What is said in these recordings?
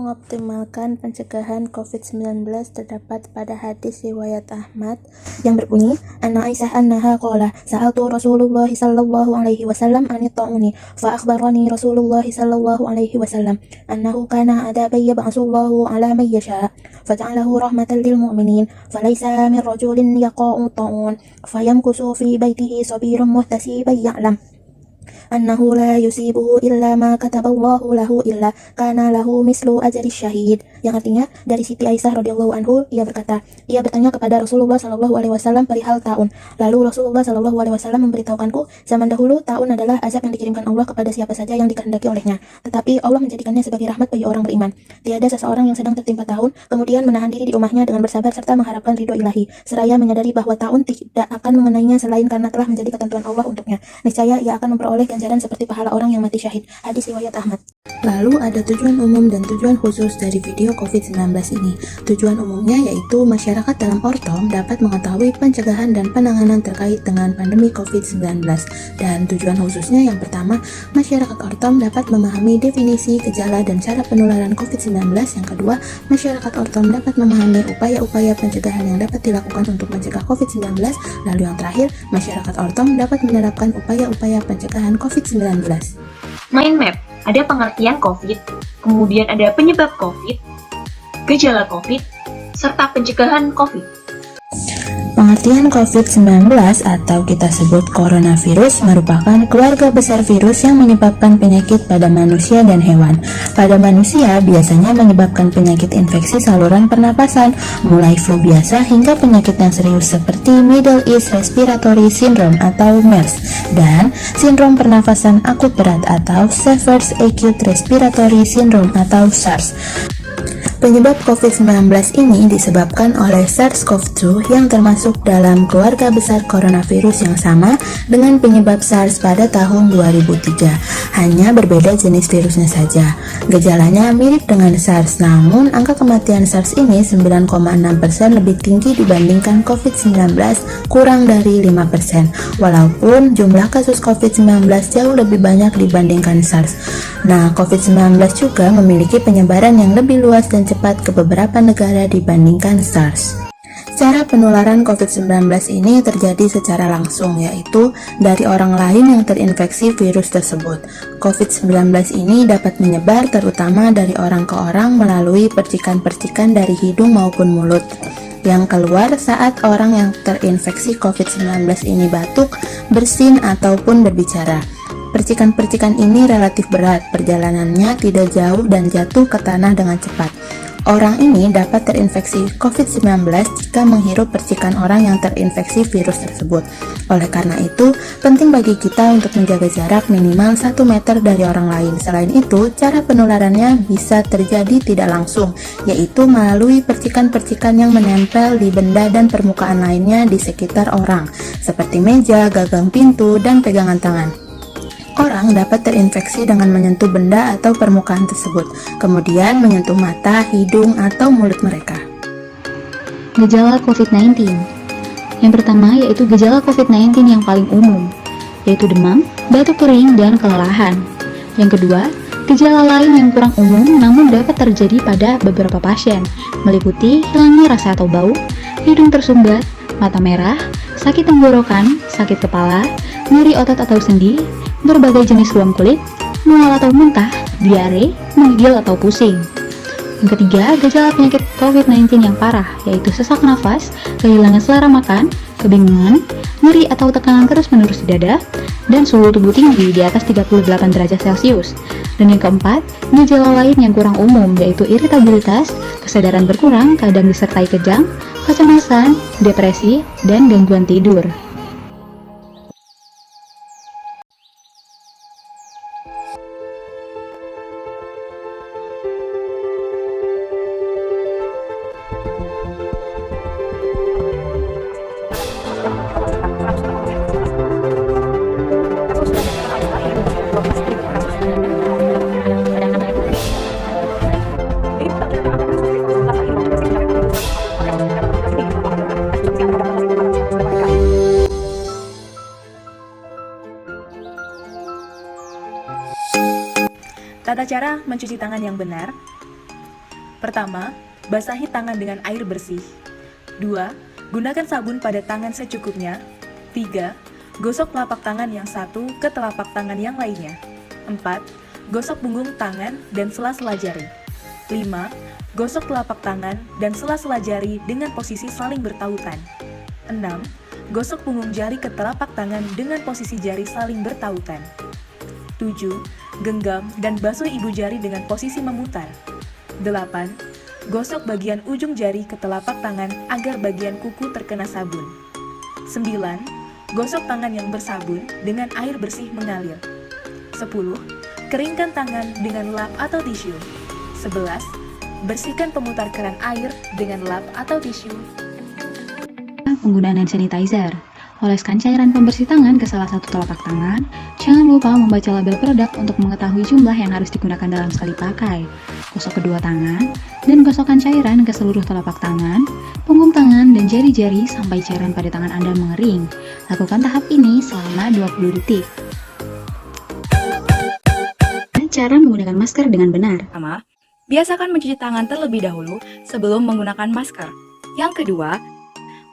mengoptimalkan pencegahan COVID-19 terdapat pada hadis riwayat Ahmad yang berbunyi, Anna Aisyah annaha qala sa'altu Rasulullah sallallahu alaihi wasallam anit ta'uni fa akhbarani Rasulullah sallallahu alaihi wasallam annahu kana adaban yab'asullahu ala man yasha faj'alahu rahmatan lil mu'minin falaysa min rajulin yaqa'u ta'un fayamkusu fi baitihi sabirun muhtasiban ya'lam annahu la yusibuhu illa ma kataballahu lahu illa kana lahu mislu ajri syahid, yang artinya dari Siti Aisyah radhiyallahu anhu, ia berkata, ia bertanya kepada Rasulullah sallallahu alaihi wasallam perihal taun. Lalu Rasulullah sallallahu alaihi wasallam memberitahukanku, zaman dahulu taun adalah azab yang dikirimkan Allah kepada siapa saja yang dikehendaki olehnya, tetapi Allah menjadikannya sebagai rahmat bagi orang beriman. Tiada seseorang yang sedang tertimpa taun kemudian menahan diri di rumahnya dengan bersabar serta mengharapkan ridho ilahi, seraya menyadari bahwa taun tidak akan mengenainya selain karena telah menjadi ketentuan Allah untuknya. Niscaya ia akan memperoleh ganjaran seperti pahala orang yang mati syahid. Hadis riwayat Ahmad. Lalu ada tujuan umum dan tujuan khusus dari video COVID-19 ini. Tujuan umumnya yaitu masyarakat dalam ortom dapat mengetahui pencegahan dan penanganan terkait dengan pandemi COVID-19. Dan tujuan khususnya yang pertama, masyarakat ortom dapat memahami definisi, gejala, dan cara penularan COVID-19. Yang kedua, masyarakat ortom dapat memahami upaya-upaya pencegahan yang dapat dilakukan untuk mencegah COVID-19. Lalu yang terakhir, masyarakat ortom dapat menerapkan upaya-upaya pencegahan COVID-19. Mind map, ada pengertian COVID, kemudian ada penyebab COVID, gejala COVID, serta pencegahan COVID. Pengertian COVID-19 atau kita sebut coronavirus merupakan keluarga besar virus yang menyebabkan penyakit pada manusia dan hewan. Pada manusia biasanya menyebabkan penyakit infeksi saluran pernapasan, mulai flu biasa hingga penyakit yang serius seperti Middle East Respiratory Syndrome atau MERS, dan sindrom pernafasan akut berat atau Severe Acute Respiratory Syndrome atau SARS. Penyebab COVID-19 ini disebabkan oleh SARS-CoV-2 yang termasuk dalam keluarga besar coronavirus yang sama dengan penyebab SARS pada tahun 2003. Hanya berbeda jenis virusnya saja. Gejalanya mirip dengan SARS, namun angka kematian SARS ini 9,6% lebih tinggi dibandingkan COVID-19, kurang dari 5%. Walaupun jumlah kasus COVID-19 jauh lebih banyak dibandingkan SARS. Nah, COVID-19 juga memiliki penyebaran yang lebih luas dan cepat ke beberapa negara dibandingkan SARS. Cara penularan COVID-19 ini terjadi secara langsung, yaitu dari orang lain yang terinfeksi virus tersebut. COVID-19 ini dapat menyebar terutama dari orang ke orang melalui percikan-percikan dari hidung maupun mulut yang keluar saat orang yang terinfeksi COVID-19 ini batuk, bersin, ataupun berbicara. Percikan-percikan ini relatif berat, perjalanannya tidak jauh dan jatuh ke tanah dengan cepat. Orang ini dapat terinfeksi COVID-19 jika menghirup percikan orang yang terinfeksi virus tersebut. Oleh karena itu, penting bagi kita untuk menjaga jarak minimal 1 meter dari orang lain. Selain itu, cara penularannya bisa terjadi tidak langsung, yaitu melalui percikan-percikan yang menempel di benda dan permukaan lainnya di sekitar orang, seperti meja, gagang pintu, dan pegangan tangan. Orang dapat terinfeksi dengan menyentuh benda atau permukaan tersebut, kemudian menyentuh mata, hidung, atau mulut mereka. Gejala COVID-19. Yang pertama yaitu gejala COVID-19 yang paling umum, yaitu demam, batuk kering, dan kelelahan. Yang kedua, gejala lain yang kurang umum namun dapat terjadi pada beberapa pasien, meliputi hilangnya rasa atau bau, hidung tersumbat, mata merah, sakit tenggorokan, sakit kepala, nyeri otot atau sendi, berbagai jenis ruam kulit, mual atau muntah, diare, menggigil atau pusing. Yang ketiga, gejala penyakit COVID-19 yang parah, yaitu sesak nafas, kehilangan selera makan, kebingungan, nyeri atau tekanan terus-menerus di dada, dan suhu tubuh tinggi di atas 38 derajat Celcius. Dan yang keempat, gejala lain yang kurang umum, yaitu iritabilitas, kesadaran berkurang, kadang disertai kejang, kecemasan, depresi, dan gangguan tidur. Tata cara mencuci tangan yang benar. Pertama, basahi tangan dengan air bersih. 2. Gunakan sabun pada tangan secukupnya. 3. Gosok telapak tangan yang satu ke telapak tangan yang lainnya. 4. Gosok punggung tangan dan sela-sela jari. 5. Gosok telapak tangan dan sela-sela jari dengan posisi saling bertautan. 6. Gosok punggung jari ke telapak tangan dengan posisi jari saling bertautan. 7. Genggam dan basuh ibu jari dengan posisi memutar. 8. Gosok bagian ujung jari ke telapak tangan agar bagian kuku terkena sabun. 9. Gosok tangan yang bersabun dengan air bersih mengalir. 10. Keringkan tangan dengan lap atau tisu. 11. Bersihkan pemutar keran air dengan lap atau tisu. Penggunaan hand sanitizer. Oleskan cairan pembersih tangan ke salah satu telapak tangan. Jangan lupa membaca label produk untuk mengetahui jumlah yang harus digunakan dalam sekali pakai. Gosok kedua tangan dan gosokkan cairan ke seluruh telapak tangan, punggung tangan, dan jari-jari sampai cairan pada tangan Anda mengering. Lakukan tahap ini selama 20 detik. Cara menggunakan masker dengan benar. Pertama, biasakan mencuci tangan terlebih dahulu sebelum menggunakan masker. Yang kedua,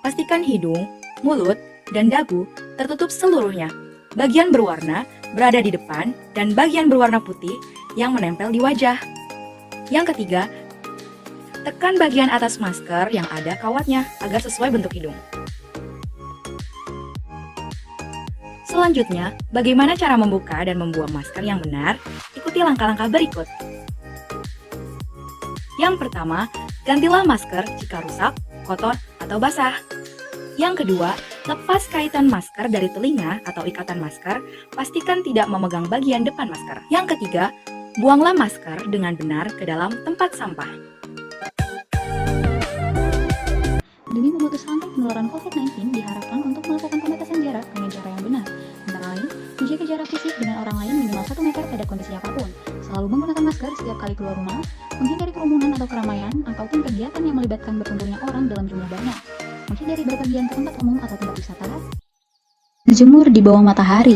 pastikan hidung, mulut, dan dagu tertutup seluruhnya. Bagian berwarna berada di depan dan bagian berwarna putih yang menempel di wajah. Yang ketiga, tekan bagian atas masker yang ada kawatnya agar sesuai bentuk hidung. Selanjutnya, bagaimana cara membuka dan membuang masker yang benar? Ikuti langkah-langkah berikut. Yang pertama, gantilah masker jika rusak, kotor, atau basah. Yang kedua, lepas kaitan masker dari telinga atau ikatan masker, pastikan tidak memegang bagian depan masker. Yang ketiga, buanglah masker dengan benar ke dalam tempat sampah. Demi memutus rantai penularan COVID-19, diharapkan untuk melakukan pembatasan jarak dengan cara yang benar. Antara lain, menjaga jarak fisik dengan orang lain minimal 1 meter pada kondisi apapun. Selalu menggunakan masker setiap kali keluar rumah, menghindari kerumunan atau keramaian, ataupun kegiatan yang melibatkan berkumpulnya orang dalam jumlah banyak. Menghindari berpergian ke tempat umum atau tempat wisata. Berjemur di bawah matahari.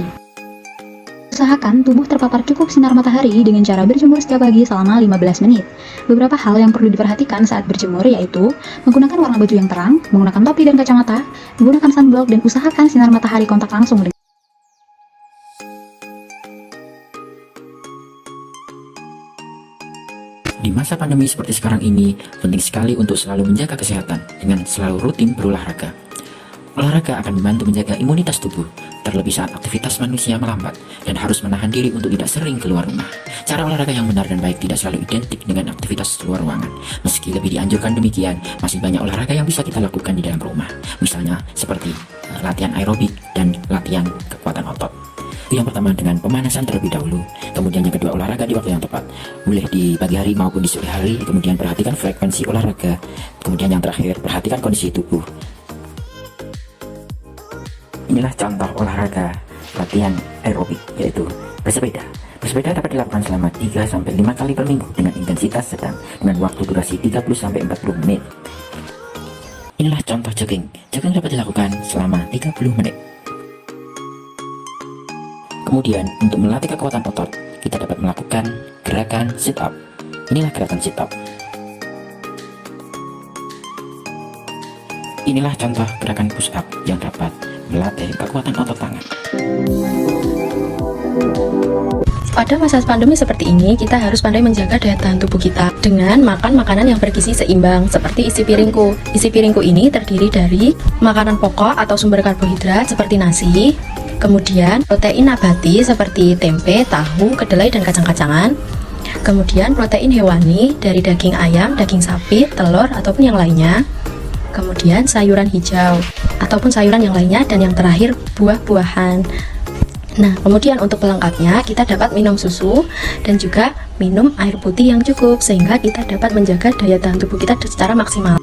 Usahakan tubuh terpapar cukup sinar matahari dengan cara berjemur setiap pagi selama 15 menit. Beberapa hal yang perlu diperhatikan saat berjemur yaitu menggunakan warna baju yang terang, menggunakan topi dan kacamata, menggunakan sunblock, dan usahakan sinar matahari kontak langsung dengan Di masa pandemi seperti sekarang ini, penting sekali untuk selalu menjaga kesehatan dengan selalu rutin berolahraga. Olahraga akan membantu menjaga imunitas tubuh, terlebih saat aktivitas manusia melambat dan harus menahan diri untuk tidak sering keluar rumah. Cara olahraga yang benar dan baik tidak selalu identik dengan aktivitas luar ruangan. Meski lebih dianjurkan demikian, masih banyak olahraga yang bisa kita lakukan di dalam rumah. Misalnya seperti latihan aerobik dan latihan kekuatan otot. Yang pertama dengan pemanasan terlebih dahulu, kemudian yang kedua olahraga di waktu yang tepat, boleh di pagi hari maupun di sore hari, kemudian perhatikan frekuensi olahraga, kemudian yang terakhir perhatikan kondisi tubuh. Inilah contoh olahraga latihan aerobik, yaitu bersepeda. Bersepeda dapat dilakukan selama 3-5 kali per minggu dengan intensitas sedang dengan waktu durasi 30-40 menit. Inilah contoh jogging. Jogging dapat dilakukan selama 30 menit. Kemudian untuk melatih kekuatan otot, kita dapat melakukan gerakan sit up. Inilah gerakan sit up. Inilah contoh gerakan push up yang dapat melatih kekuatan otot tangan. Pada masa pandemi seperti ini, kita harus pandai menjaga daya tahan tubuh kita dengan makan makanan yang bergizi seimbang, seperti isi piringku. Isi piringku ini terdiri dari makanan pokok atau sumber karbohidrat seperti nasi, kemudian protein nabati seperti tempe, tahu, kedelai, dan kacang-kacangan, kemudian protein hewani dari daging ayam, daging sapi, telur, ataupun yang lainnya, kemudian sayuran hijau ataupun sayuran yang lainnya, dan yang terakhir buah-buahan. Nah, kemudian untuk pelengkapnya kita dapat minum susu dan juga minum air putih yang cukup sehingga kita dapat menjaga daya tahan tubuh kita secara maksimal.